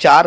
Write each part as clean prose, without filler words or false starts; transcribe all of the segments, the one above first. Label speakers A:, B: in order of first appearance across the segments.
A: 4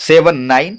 A: 792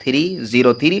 A: 303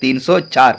A: 304,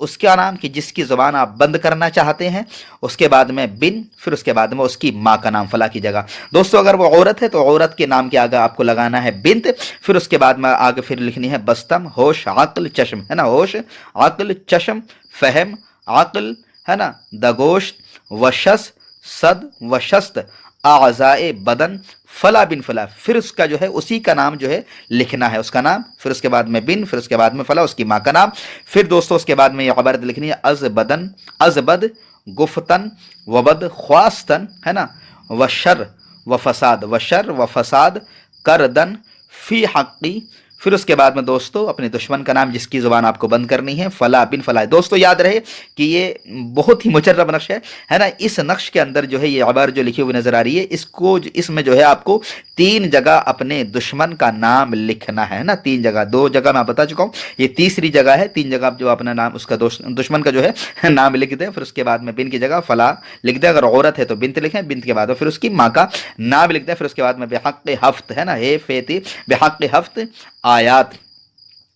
A: اس کا نام کہ جس کی زبان آپ بند کرنا چاہتے ہیں، اس کے بعد میں بن، پھر اس کے بعد میں اس کی ماں کا نام فلاں کی جگہ۔ دوستو اگر وہ عورت ہے تو عورت کے نام کے آگے آپ کو لگانا ہے بنت، پھر اس کے بعد میں آگے پھر لکھنی ہے بستم، ہوش، عقل، چشم، ہے نا، ہوش، عقل، چشم، فہم، عقل، ہے نا، دگوشت، وشس، صد، وشست، اعضائے بدن، فلا بن فلا، پھر اس کا جو ہے اسی کا نام جو ہے لکھنا ہے، اس کا نام، پھر اس کے بعد میں بن، پھر اس کے بعد میں فلا، اس کی ماں کا نام، پھر دوستو اس کے بعد میں یہ عبارت لکھنی ہے از بدن، از بد، گفتن، وبد، خواستن، ہے نا، وشر و فساد، وشر و فساد، کردن، فی حقی، پھر اس کے بعد میں دوستو اپنے دشمن کا نام جس کی زبان آپ کو بند کرنی ہے، فلا بن فلا۔ دوستو یاد رہے کہ یہ بہت ہی مجرب نقش ہے نا، اس نقش کے اندر جو ہے یہ عبارت جو لکھی ہوئی نظر آ رہی ہے، اس میں جو ہے آپ کو 3 جگہ اپنے دشمن کا نام لکھنا ہے نا، 3 جگہ، 2 جگہ میں بتا چکا ہوں، یہ تیسری جگہ ہے، 3 جگہ آپ جو اپنا نام اس کا دشمن کا جو ہے نام لکھ دیں، پھر اس کے بعد میں بن کی جگہ فلا لکھ دیں، اگر عورت ہے تو بنت لکھیں، بنت کے بعد پھر اس کی ماں کا نام لکھ دیں، پھر اس کے بعد میں بحق ہفت، ہے نا، ہے فیتی، بحق ہفت آیات،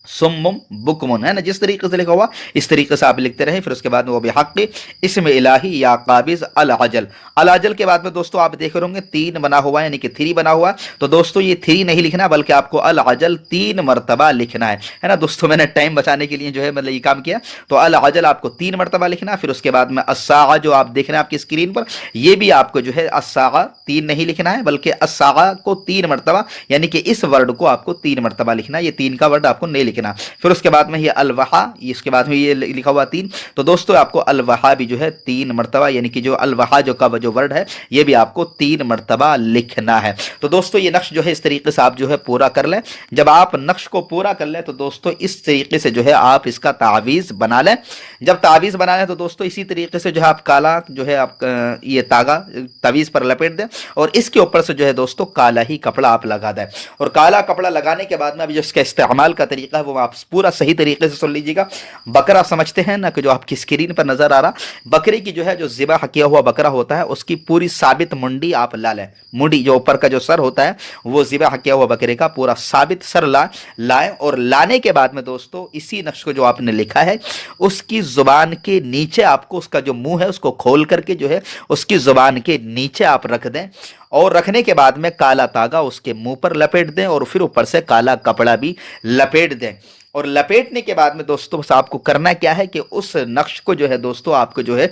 A: سمم بکمن، ہے نا، جس طریقے سے لکھا ہوا اس طریقے سے آپ لکھتے رہیں، پھر اس کے بعد میں وہ بحق اسم الہی یا قابض العجل، العجل کے بعد میں دوستو آپ دیکھ رہے ہوں گے 3 بنا ہوا ہے، یعنی کہ 3 بنا ہوا ہے، تو دوستو یہ 3 نہیں لکھنا بلکہ آپ کو العجل 3 مرتبہ لکھنا ہے نا دوستو، میں نے ٹائم بچانے کے لیے جو ہے مطلب یہ کام کیا، تو العجل آپ کو 3 مرتبہ لکھنا ہے، پھر اس کے بعد میں الساعہ جو آپ دیکھ رہے ہیں آپ کی اسکرین پر، یہ بھی آپ کو جو ہے الساعہ 3 نہیں لکھنا ہے بلکہ الساعہ کو 3 مرتبہ، یعنی کہ اس ورڈ کو آپ کو 3 مرتبہ لکھنا ہے، یہ 3 کا ورڈ آپ کو نہیں لکھنا، پھر اس کے بعد میں یہ الوحا، اس کے بعد میں یہ لکھا ہوا 3، تو دوستو آپ کو الوحا بھی جو ہے 3 مرتبہ، یعنی کہ جو الوحا جو ورڈ ہے یہ بھی آپ کو 3 مرتبہ لکھنا ہے۔ تو دوستو یہ نقش جو ہے اس طریقے سے آپ جو ہے پورا کر لیں، جب آپ نقش کو پورا کر لیں تو دوستو اس طریقے سے جو ہے آپ اس کا تعویذ بنا لیں، جب تعویذ بنا لیں تو دوستو اسی طریقے سے جو ہے آپ کالا جو ہے آپ یہ تاگا تعویذ پر لپیٹ دیں، اور اس کے اوپر سے جو ہے دوستو کالا ہی کپڑا آپ لگا دیں، اور کالا کپڑا لگانے کے بعد میں ابھی جو اس کا استعمال کا طریقہ ہے وہ آپ پورا صحیح طریقے سے سن لیجیے گا۔ بکرا سمجھتے ہیں نا کہ جو آپ کی اسکرین پر نظر آ رہا، بکری کی جو ہے جو ذبح کیا ہوا بکرا ہوتا ہے اس کی پوری ثابت منڈی آپ لا لیں، منڈی جو اوپر کا جو سر ہوتا ہے وہ ذبح کیا ہوا بکرے کا پورا ثابت سر لائیں، اور لانے کے بعد میں دوستو اسی نقش کو جو آپ نے لکھا ہے اس کی زبان کے نیچے آپ کو اس کا جو منہ ہے اس کو کھول کر کے جو ہے اس کی زبان کے نیچے آپ رکھ دیں، اور رکھنے کے بعد میں کالا تاگا اس کے منہ پر لپیٹ دیں، اور پھر اوپر سے کالا کپڑا بھی لپیٹ دیں، اور لپیٹنے کے بعد میں دوستو بس آپ کو کرنا کیا ہے کہ اس نقش کو جو ہے دوستو آپ کو جو ہے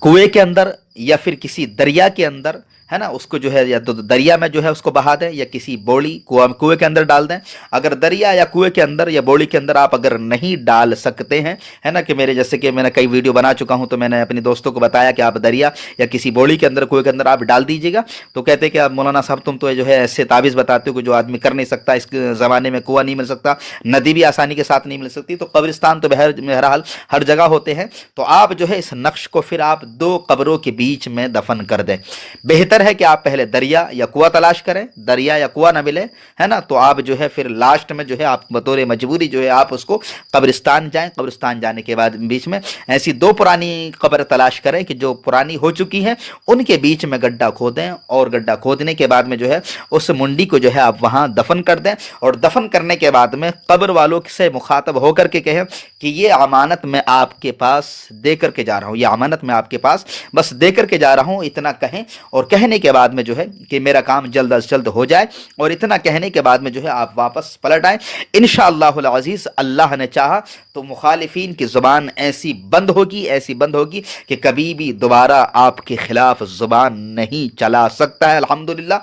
A: کنویں کے اندر یا پھر کسی دریا کے اندر، ہے نا، اس کو جو ہے یا تو دریا میں جو ہے اس کو بہا دیں یا کسی بوڑی کنویں کے اندر ڈال دیں، اگر دریا یا کنویں کے اندر یا بوڑی کے اندر آپ اگر نہیں ڈال سکتے ہیں، ہے نا، کہ میرے جیسے کہ میں نے کئی ویڈیو بنا چکا ہوں تو میں نے اپنے دوستوں کو بتایا کہ آپ دریا یا کسی بوڑی کے اندر کنویں کے اندر آپ ڈال دیجیے گا، تو کہتے ہیں کہ مولانا صاحب تم تو جو ہے ایسے تعویذ بتاتے ہو کہ جو آدمی کر نہیں سکتا، اس زمانے میں کنواں نہیں مل سکتا، ندی بھی آسانی کے ساتھ نہیں مل سکتی، تو قبرستان تو بہرحال ہر جگہ ہوتے ہیں، تو آپ جو ہے اس نقش کو پھر آپ 2 قبروں کے بیچ میں دفن کر دیں، بہتر ہے کہ آپ پہلے دریا یا کنواں تلاش کریں، دریا یا کنواں نہ ملے، ہے نا، تو آپ جو ہے پھر لاسٹ میں جو ہے آپ بطور مجبوری جو ہے آپ اس کو قبرستان جائیں، قبرستان جانے کے بعد بیچ میں ایسی 2 پرانی قبر تلاش کریں کہ جو پرانی ہو چکی ہیں، ان کے بیچ میں گڈھا کھودیں، اور گڈھا کھودنے کے بعد میں جو ہے اس منڈی کو جو ہے آپ وہاں دفن کر دیں، اور دفن کرنے کے بعد میں قبر والوں سے مخاطب ہو کر کے کہیں کہ یہ امانت میں آپ کے پاس دے کر کے جا رہا ہوں، یہ امانت میں آپ کے پاس بس دے کر کے جا رہا ہوں، اتنا کہیں، اور کہنے کے بعد میں جو ہے کہ میرا کام جلد از جلد ہو جائے، اور اتنا کہنے کے بعد میں جو ہے آپ واپس پلٹ آئیں، انشاءاللہ العزیز اللہ نے چاہا تو مخالفین کی زبان ایسی بند ہوگی کہ کبھی بھی دوبارہ آپ کے خلاف زبان نہیں چلا سکتا ہے، الحمدللہ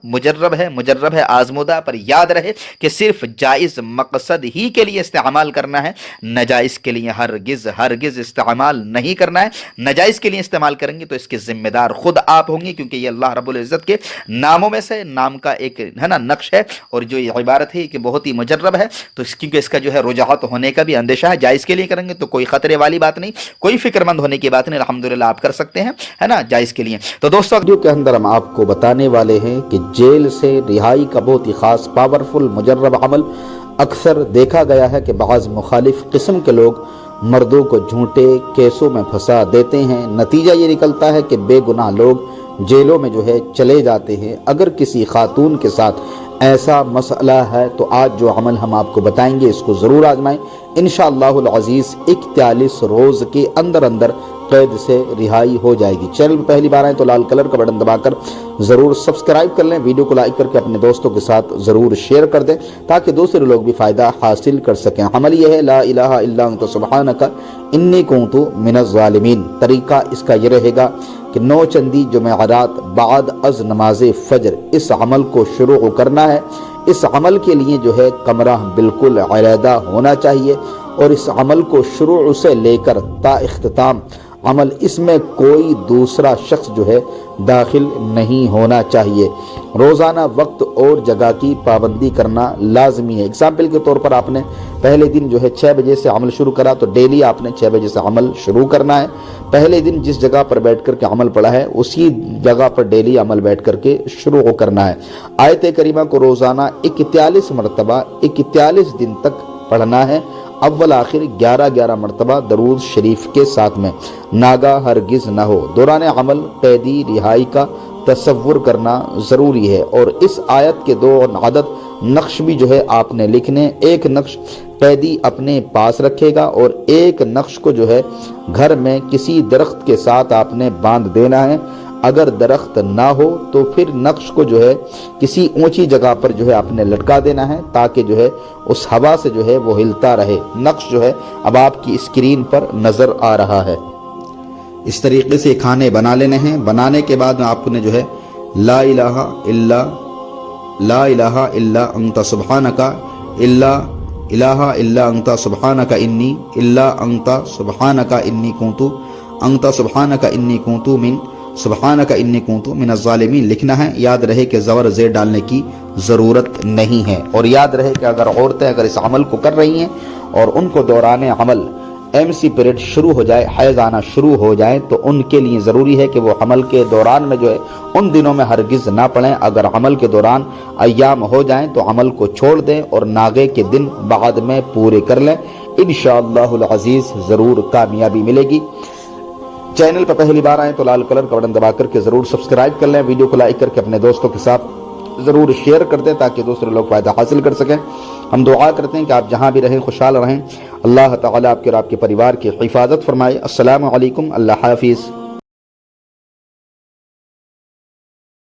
A: مجرب ہے آزمودہ، پر یاد رہے کہ صرف جائز مقصد ہی کے لیے استعمال کرنا ہے، ناجائز کے لیے ہرگز استعمال نہیں کرنا ہے، ناجائز کے لیے استعمال کریں گے تو اس کے ذمہ دار خود آپ ہوں گے، کیونکہ یہ اللہ رب العزت کے ناموں میں سے نام کا ایک ہے نا نقش ہے، اور جو یہ عبارت ہے کہ بہت ہی مجرب ہے، تو کیونکہ اس کا جو ہے رجحات ہونے کا بھی اندیشہ ہے، جائز کے لیے کریں گے تو کوئی خطرے والی بات نہیں، کوئی فکر مند ہونے کی بات نہیں، الحمدللہ آپ کر سکتے ہیں، ہے نا، جائز کے لیے۔ تو دوستو
B: ویڈیو کے اندر ہم آپ کو بتانے والے ہیں کہ جیل سے رہائی کا بہت ہی خاص پاورفل مجرب عمل اکثر دیکھا گیا ہے کہ بعض مخالف قسم کے لوگ مردوں کو جھوٹے کیسوں میں پھنسا دیتے ہیں، نتیجہ یہ نکلتا ہے کہ بے گناہ لوگ جیلوں میں جو ہے چلے جاتے ہیں۔ اگر کسی خاتون کے ساتھ ایسا مسئلہ ہے تو آج جو عمل ہم آپ کو بتائیں گے اس کو ضرور آزمائیں، انشاءاللہ العزیز 41 روز کے اندر اندر قید سے رہائی ہو جائے گی۔ چینل پہ پہلی بار آئیں تو لال کلر کا بٹن دبا کر ضرور سبسکرائب کر لیں، ویڈیو کو لائک کر کے اپنے دوستوں کے ساتھ ضرور شیئر کر دیں تاکہ دوسرے لوگ بھی فائدہ حاصل کر سکیں۔ عمل یہ ہے لا الہ الا انت سبحانک انی کنت من الظالمین۔ طریقہ اس کا یہ رہے گا کہ 9 چندی جمعرات بعد از نماز فجر اس عمل کو شروع کرنا ہے۔ اس عمل کے لیے جو ہے کمرہ بالکل علیحدہ ہونا چاہیے، اور اس عمل کو شروع سے لے کر تا اختتام عمل اس میں کوئی دوسرا شخص جو ہے داخل نہیں ہونا چاہیے۔ روزانہ وقت اور جگہ کی پابندی کرنا لازمی ہے۔ اگزامپل کے طور پر آپ نے پہلے دن جو ہے 6 بجے سے عمل شروع کرا تو ڈیلی آپ نے 6 بجے سے عمل شروع کرنا ہے۔ پہلے دن جس جگہ پر بیٹھ کر کے عمل پڑھا ہے اسی جگہ پر ڈیلی عمل بیٹھ کر کے شروع کرنا ہے۔ آیت کریمہ کو روزانہ 41 مرتبہ 41 دن تک پڑھنا ہے، اول آخر 11 مرتبہ درود شریف کے ساتھ میں۔ ناگا ہرگز نہ ہو، دوران عمل قیدی رہائی کا تصور کرنا ضروری ہے، اور اس آیت کے 2 عدد نقش بھی جو ہے آپ نے لکھنے۔ ایک نقش قیدی اپنے پاس رکھے گا اور ایک نقش کو جو ہے گھر میں کسی درخت کے ساتھ آپ نے باندھ دینا ہے۔ اگر درخت نہ ہو تو پھر نقش کو جو ہے کسی اونچی جگہ پر جو ہے آپ نے لٹکا دینا ہے تاکہ جو ہے اس ہوا سے جو ہے وہ ہلتا رہے۔ نقش جو ہے اب آپ کی اسکرین پر نظر آ رہا ہے۔ اس طریقے سے کھانے بنا لینے ہیں۔ بنانے کے بعد آپ نے جو ہے لا الہ الا انت سبحانک الا الہ الا انت سبحانک انی الا انت سبحانک انی کنت انت سبحانک انی کنت من سبحانک انی کنت من الظالمین لکھنا ہے۔ یاد رہے کہ زبر زیر ڈالنے کی ضرورت نہیں ہے، اور یاد رہے کہ اگر عورتیں اگر اس عمل کو کر رہی ہیں اور ان کو دوران عمل MC پیریڈ شروع ہو جائے، حیض آنا شروع ہو جائے، تو ان کے لیے ضروری ہے کہ وہ عمل کے دوران میں جو ہے ان دنوں میں ہرگز نہ پڑھیں۔ اگر عمل کے دوران ایام ہو جائیں تو عمل کو چھوڑ دیں اور ناغے کے دن بعد میں پورے کر لیں، انشاءاللہ العزیز ضرور کامیابی ملے گی۔ چینل پر پہلی بار آئیں تو لال کلر کا بٹن دبا کر کے ضرور سبسکرائب کر لیں، ویڈیو کو لائک کر کے اپنے دوستوں کے ساتھ ضرور شیئر کر دیں تاکہ دوسرے لوگ فائدہ حاصل کر سکیں۔ ہم دعا کرتے ہیں کہ آپ جہاں بھی رہیں خوشحال رہیں، اللہ تعالیٰ آپ کے اور آپ کے پریوار کی حفاظت فرمائے۔ السلام علیکم، اللہ حافظ۔